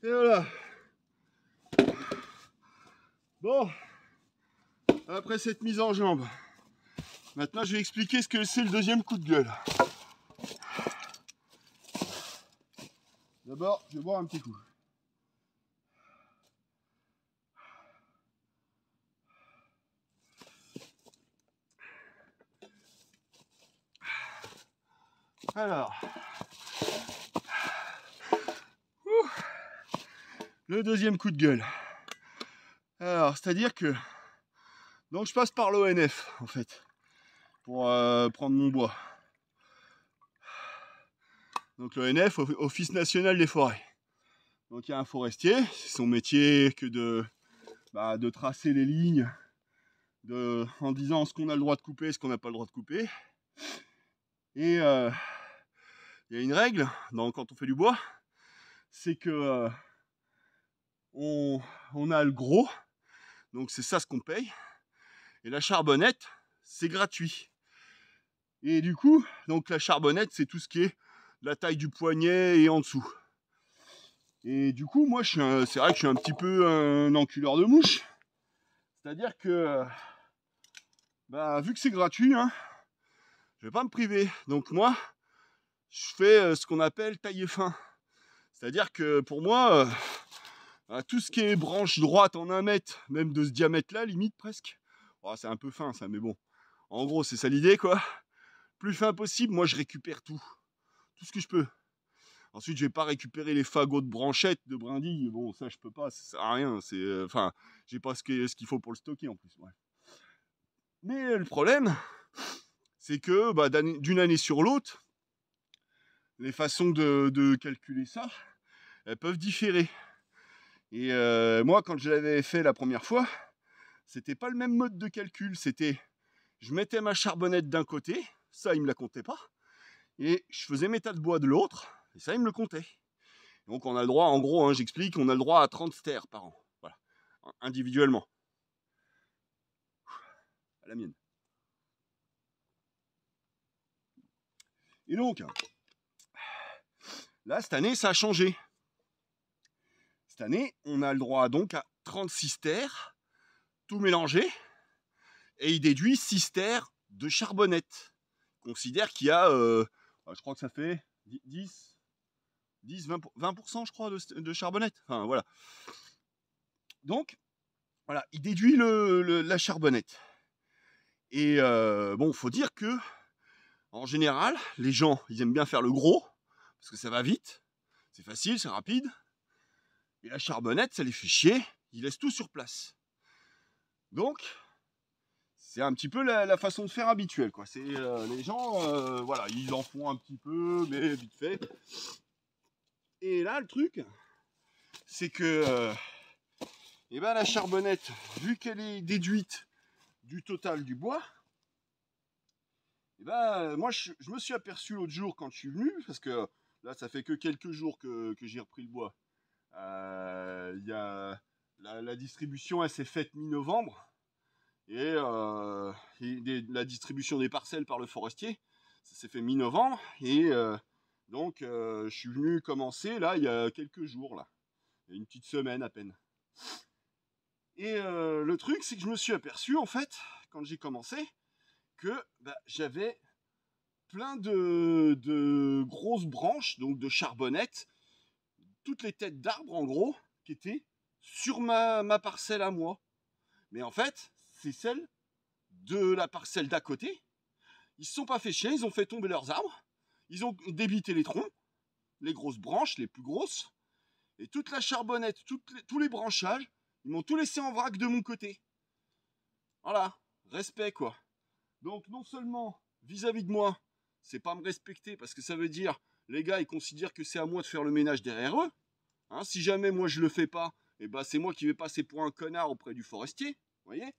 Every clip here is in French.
Et voilà. Bon, après cette mise en jambe, maintenant je vais expliquer ce que c'est le deuxième coup de gueule. D'abord, je vais boire un petit coup. Alors, le deuxième coup de gueule. Alors, c'est-à-dire que donc je passe par l'ONF en fait pour prendre mon bois. Donc l'ONF, Office National des Forêts. Donc il y a un forestier, c'est son métier que de tracer les lignes en disant ce qu'on a le droit de couper, ce qu'on n'a pas le droit de couper. Et il y a une règle quand on fait du bois, c'est que on a le gros, donc c'est ça ce qu'on paye, et la charbonnette, c'est gratuit. Et du coup, donc la charbonnette, c'est tout ce qui est la taille du poignet et en dessous. Et du coup, moi, c'est vrai que je suis un petit peu un enculeur de mouche. C'est-à-dire que, vu que c'est gratuit, hein, je vais pas me priver. Donc moi, je fais ce qu'on appelle tailler fin. C'est-à-dire que pour moi, tout ce qui est branche droite en 1 mètre, même de ce diamètre-là, limite presque, oh, c'est un peu fin ça, mais bon. En gros, c'est ça l'idée, quoi. Plus fin possible, moi je récupère tout ce que je peux. Ensuite, je vais pas récupérer les fagots de branchettes, de brindilles. Bon, ça je peux pas, ça sert à rien. Enfin, j'ai pas ce qu'il faut pour le stocker en plus. Ouais. Mais le problème, c'est que d'une année sur l'autre, les façons de calculer ça, elles peuvent différer. Et moi, quand je l'avais fait la première fois, c'était pas le même mode de calcul. C'était, je mettais ma charbonnette d'un côté, ça il me la comptait pas, et je faisais mes tas de bois de l'autre, et ça il me le comptait. Donc on a le droit, en gros, hein, j'explique, on a le droit à 30 stères par an, voilà, individuellement. À la mienne. Et donc, là, cette année, ça a changé. Cette année, on a le droit donc à 36 stères, tout mélangé, et il déduit 6 stères de charbonnette. Il considère qu'il y a, je crois que ça fait 10, 20%, je crois, de charbonnette. Enfin, voilà. Donc, voilà, il déduit la charbonnette. Et bon, faut dire que, en général, les gens, ils aiment bien faire le gros, parce que ça va vite, c'est facile, c'est rapide. Et la charbonnette, ça les fait chier, ils laissent tout sur place. Donc, c'est un petit peu la façon de faire habituelle, quoi. C'est les gens, voilà, ils en font un petit peu, mais vite fait. Et là, le truc, c'est que la charbonnette, vu qu'elle est déduite du total du bois, moi je me suis aperçu l'autre jour quand je suis venu, parce que là ça fait que quelques jours que j'ai repris le bois. Y a la distribution, elle s'est faite mi-novembre, et la distribution des parcelles par le forestier, ça s'est fait mi-novembre, et donc je suis venu commencer là il y a quelques jours, là, il y a une petite semaine à peine. Et le truc, c'est que je me suis aperçu, en fait, quand j'ai commencé, que j'avais plein de grosses branches, donc de charbonnettes, toutes les têtes d'arbres, en gros, qui étaient sur ma parcelle à moi. Mais en fait, c'est celle de la parcelle d'à côté. Ils se sont pas fait chier, ils ont fait tomber leurs arbres, ils ont débité les troncs, les grosses branches, les plus grosses, et toute la charbonnette, tous les branchages, ils m'ont tout laissé en vrac de mon côté. Voilà, respect, quoi. Donc non seulement vis-à-vis de moi, c'est pas me respecter, parce que ça veut dire, les gars, ils considèrent que c'est à moi de faire le ménage derrière eux. Hein, si jamais moi je le fais pas, c'est moi qui vais passer pour un connard auprès du forestier, vous voyez,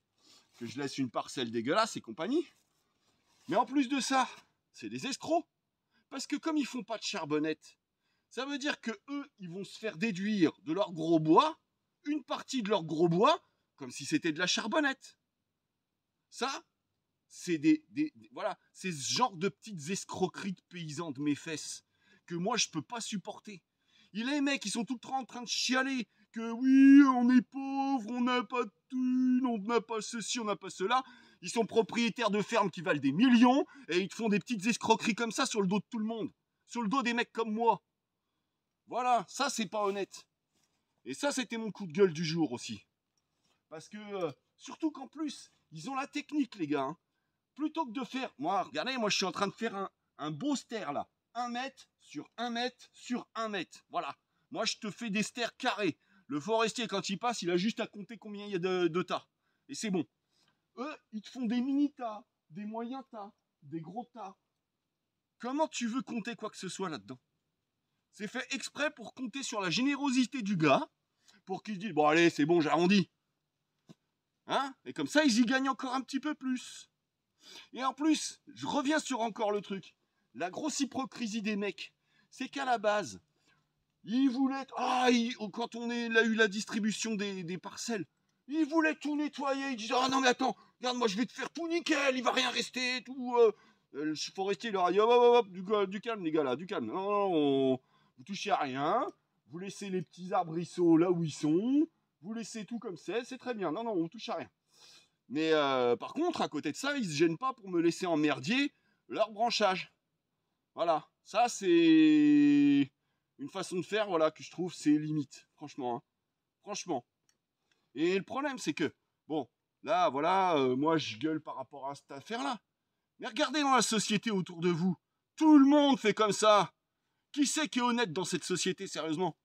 que je laisse une parcelle dégueulasse et compagnie. Mais en plus de ça, c'est des escrocs, parce que comme ils font pas de charbonnette, ça veut dire que eux, ils vont se faire déduire de leur gros bois, une partie de leur gros bois, comme si c'était de la charbonnette. Ça, c'est voilà, c'est ce genre de petites escroqueries de paysans de mes fesses que moi je peux pas supporter. Les mecs, ils sont tout le temps en train de chialer que oui, on est pauvre, on n'a pas de thunes, on n'a pas ceci, on n'a pas cela. Ils sont propriétaires de fermes qui valent des millions et ils te font des petites escroqueries comme ça sur le dos de tout le monde. Sur le dos des mecs comme moi. Voilà, ça c'est pas honnête. Et ça c'était mon coup de gueule du jour aussi. Parce que, surtout qu'en plus, ils ont la technique les gars. Hein. Plutôt que de faire, moi regardez, moi je suis en train de faire un beau ster là. 1 mètre sur 1 mètre sur 1 mètre. Voilà. Moi je te fais des sters carrés. Le forestier quand il passe, il a juste à compter combien il y a de tas. Et c'est bon. Eux, ils te font des mini-tas, des moyens tas, des gros tas. Comment tu veux compter quoi que ce soit là-dedans? C'est fait exprès pour compter sur la générosité du gars, pour qu'il se dise, bon allez, c'est bon, j'arrondis. Hein? Et comme ça, ils y gagnent encore un petit peu plus. Et en plus, je reviens sur encore le truc. La grosse hypocrisie des mecs, c'est qu'à la base, ils voulaient... quand on a eu la distribution des parcelles, ils voulaient tout nettoyer. Ils disaient, ah non mais attends, regarde, moi je vais te faire tout nickel, il va rien rester, tout... Le forestier leur a dit, hop, du calme les gars là, du calme. Non, vous touchez à rien, vous laissez les petits arbrisseaux là où ils sont, vous laissez tout comme c'est très bien. Non, on touche à rien. Mais par contre, à côté de ça, ils se gênent pas pour me laisser emmerdier leur branchage. Voilà, ça c'est une façon de faire, voilà, que je trouve c'est limite, franchement. Hein. Franchement. Et le problème, c'est que, bon, là, voilà, moi je gueule par rapport à cette affaire-là. Mais regardez dans la société autour de vous. Tout le monde fait comme ça. Qui c'est qui est honnête dans cette société, sérieusement?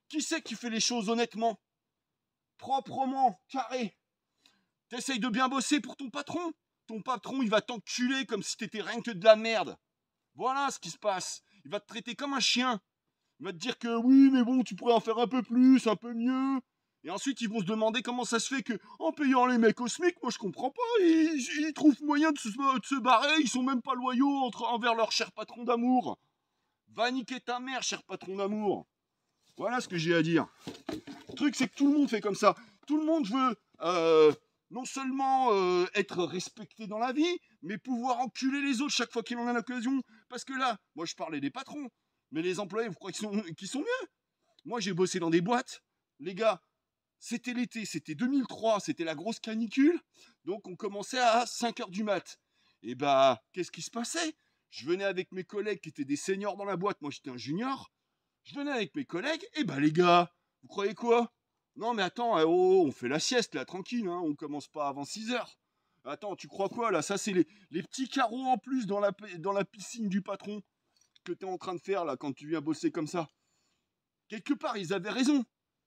Qui c'est qui fait les choses honnêtement? Proprement, carré. T'essayes de bien bosser pour ton patron. Ton patron, il va t'enculer comme si t'étais rien que de la merde. Voilà ce qui se passe. Il va te traiter comme un chien. Il va te dire que oui, mais bon, tu pourrais en faire un peu plus, un peu mieux. Et ensuite, ils vont se demander comment ça se fait que, en payant les mecs au SMIC, moi je comprends pas, ils trouvent moyen de se barrer, ils sont même pas loyaux envers leur cher patron d'amour. Va niquer ta mère, cher patron d'amour. Voilà ce que j'ai à dire. Le truc, c'est que tout le monde fait comme ça. Tout le monde veut non seulement être respecté dans la vie, mais pouvoir enculer les autres chaque fois qu'il en a l'occasion. Parce que là, moi je parlais des patrons, mais les employés, vous croyez qu'ils sont mieux? Moi j'ai bossé dans des boîtes, les gars. C'était l'été, c'était 2003, c'était la grosse canicule. Donc on commençait à 5h du mat. Et bah, qu'est-ce qui se passait? Je venais avec mes collègues qui étaient des seniors dans la boîte, moi j'étais un junior. Je venais avec mes collègues, et bah les gars, vous croyez quoi? Non mais attends, on fait la sieste là, tranquille, hein, on commence pas avant 6h. Attends, tu crois quoi là? Ça c'est les petits carreaux en plus dans la piscine du patron que t'es en train de faire là quand tu viens bosser comme ça. Quelque part, ils avaient raison.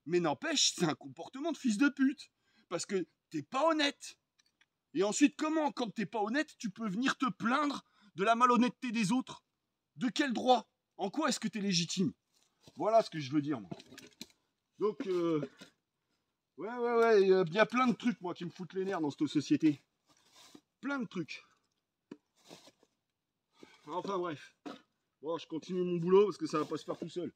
Mais n'empêche, c'est un comportement de fils de pute. Parce que t'es pas honnête. Et ensuite, comment, quand t'es pas honnête, tu peux venir te plaindre de la malhonnêteté des autres? De quel droit? En quoi est-ce que t'es légitime? Voilà ce que je veux dire, moi. Donc, ouais, il y a plein de trucs, moi, qui me foutent les nerfs dans cette société. Plein de trucs. Enfin, bref. Bon, je continue mon boulot parce que ça va pas se faire tout seul.